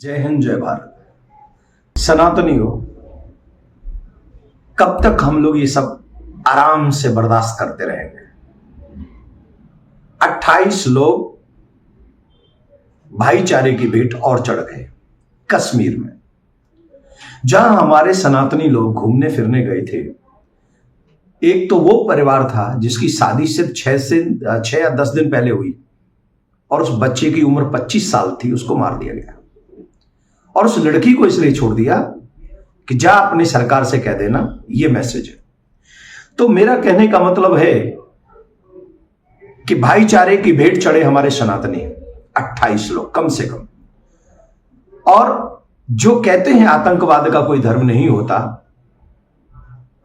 जय हिंद, जय भारत। सनातनियों, कब तक हम लोग ये सब आराम से बर्दाश्त करते रहेंगे? 28 लोग भाईचारे की भेंट और चढ़ गए कश्मीर में, जहां हमारे सनातनी लोग घूमने फिरने गए थे। एक तो वो परिवार था जिसकी शादी सिर्फ 6 या 10 दिन पहले हुई और उस बच्चे की उम्र 25 साल थी, उसको मार दिया गया। और उस लड़की को इसलिए छोड़ दिया कि जा अपनी सरकार से कह देना, ये मैसेज है। तो मेरा कहने का मतलब है कि भाईचारे की भेंट चढ़े हमारे सनातनी 28 लोग कम से कम। और जो कहते हैं आतंकवाद का कोई धर्म नहीं होता,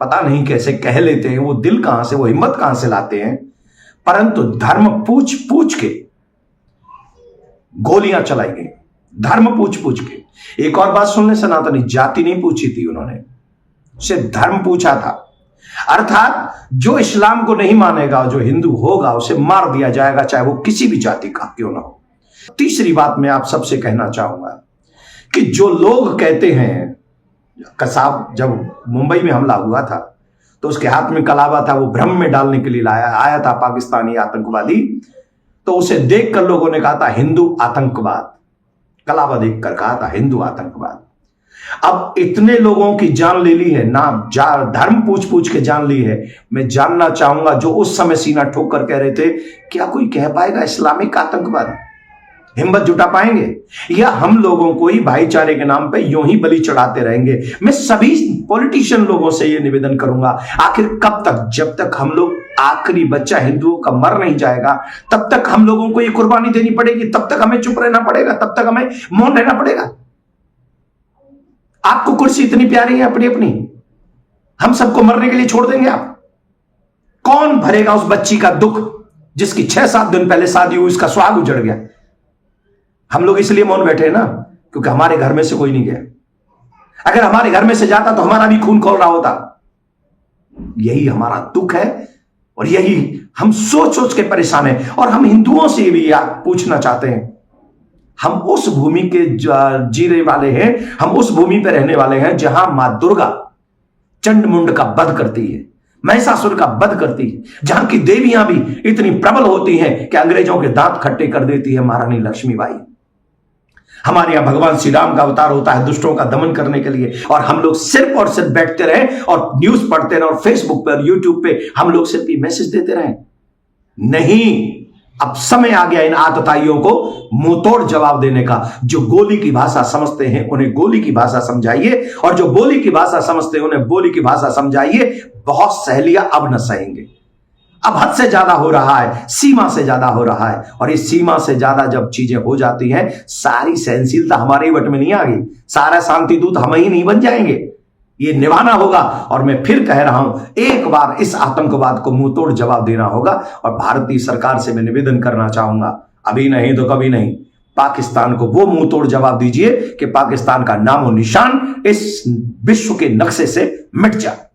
पता नहीं कैसे कह लेते हैं, वो दिल कहां से, वो हिम्मत कहां से लाते हैं। परंतु धर्म पूछ पूछ के गोलियां चलाई गई, धर्म पूछ पूछ के। एक और बात सुन ले सनातनी, जाति नहीं पूछी थी उन्होंने, सिर्फ धर्म पूछा था। अर्थात जो इस्लाम को नहीं मानेगा, जो हिंदू होगा, उसे मार दिया जाएगा, चाहे वो किसी भी जाति का क्यों ना हो। तीसरी बात मैं आप सबसे कहना चाहूंगा कि जो लोग कहते हैं, कसाब जब मुंबई में हमला हुआ था तो उसके हाथ में कलावा था, वो भ्रम में डालने के लिए आया था पाकिस्तानी आतंकवादी। तो उसे देखकर लोगों ने कहा था हिंदू आतंकवाद, कलावा देखकर कहा था हिंदू आतंकवाद। अब इतने लोगों की जान ले ली है ना, धर्म पूछ पूछ के जान ली है। मैं जानना चाहूंगा जो उस समय सीना ठोक कर कह रहे थे, क्या कोई कह पाएगा इस्लामिक आतंकवाद? हिम्मत जुटा पाएंगे? या हम लोगों को ही भाईचारे के नाम पे यूं ही बलि चढ़ाते रहेंगे? मैं सभी पॉलिटिशियन लोगों से ये निवेदन करूंगा, आखिर कब तक? जब तक हम लोग आखिरी बच्चा हिंदुओं का मर नहीं जाएगा तब तक हम लोगों को ये कुर्बानी देनी पड़ेगी, तब तक हमें चुप रहना पड़ेगा, तब तक हमें मौन रहना पड़ेगा। आपको कुर्सी इतनी प्यारी है अपनी अपनी, हम सबको मरने के लिए छोड़ देंगे आप? कौन भरेगा उस बच्ची का दुख जिसकी 6-7 दिन पहले शादी हुई, उसका सुहाग उजड़ गया? हम लोग इसलिए मौन बैठे हैं ना क्योंकि हमारे घर में से कोई नहीं गया। अगर हमारे घर में से जाता तो हमारा भी खून खौल रहा होता। यही हमारा दुख है और यही हम सोच सोच के परेशान हैं। और हम हिंदुओं से भी पूछना चाहते हैं, हम उस भूमि के जीने वाले हैं, हम उस भूमि पर रहने वाले हैं जहां मां दुर्गा चंडमुंड का वध करती है, महिषासुर का वध करती है, जहां की देवियां भी इतनी प्रबल होती हैं कि अंग्रेजों के दांत खट्टे कर देती है महारानी लक्ष्मीबाई। हमारे यहां भगवान श्री राम का अवतार होता है दुष्टों का दमन करने के लिए, और हम लोग सिर्फ और सिर्फ बैठते रहे और न्यूज पढ़ते रहे और फेसबुक पर, यूट्यूब पे हम लोग सिर्फ ये मैसेज देते रहे? नहीं, अब समय आ गया इन आतताइयों को मुंहतोड़ जवाब देने का। जो गोली की भाषा समझते हैं उन्हें गोली की भाषा समझाइए, और जो बोली की भाषा समझते हैं उन्हें बोली की भाषा समझाइए। बहुत सहेलियां अब न सहेंगे, अब हद से ज्यादा हो रहा है, सीमा से ज्यादा हो रहा है। और इस सीमा से ज्यादा जब चीजें हो जाती हैं, सारी सहनशीलता हमारे वट में नहीं आ गई, सारा शांति दूत हम ही नहीं बन जाएंगे। ये निभाना होगा। और मैं फिर कह रहा हूं, एक बार इस आतंकवाद को मुंहतोड़ जवाब देना होगा। और भारतीय सरकार से मैं निवेदन करना चाहूंगा, अभी नहीं तो कभी नहीं, पाकिस्तान को वो मुंहतोड़ जवाब दीजिए कि पाकिस्तान का नामो निशान इस विश्व के नक्शे से मिट जाए।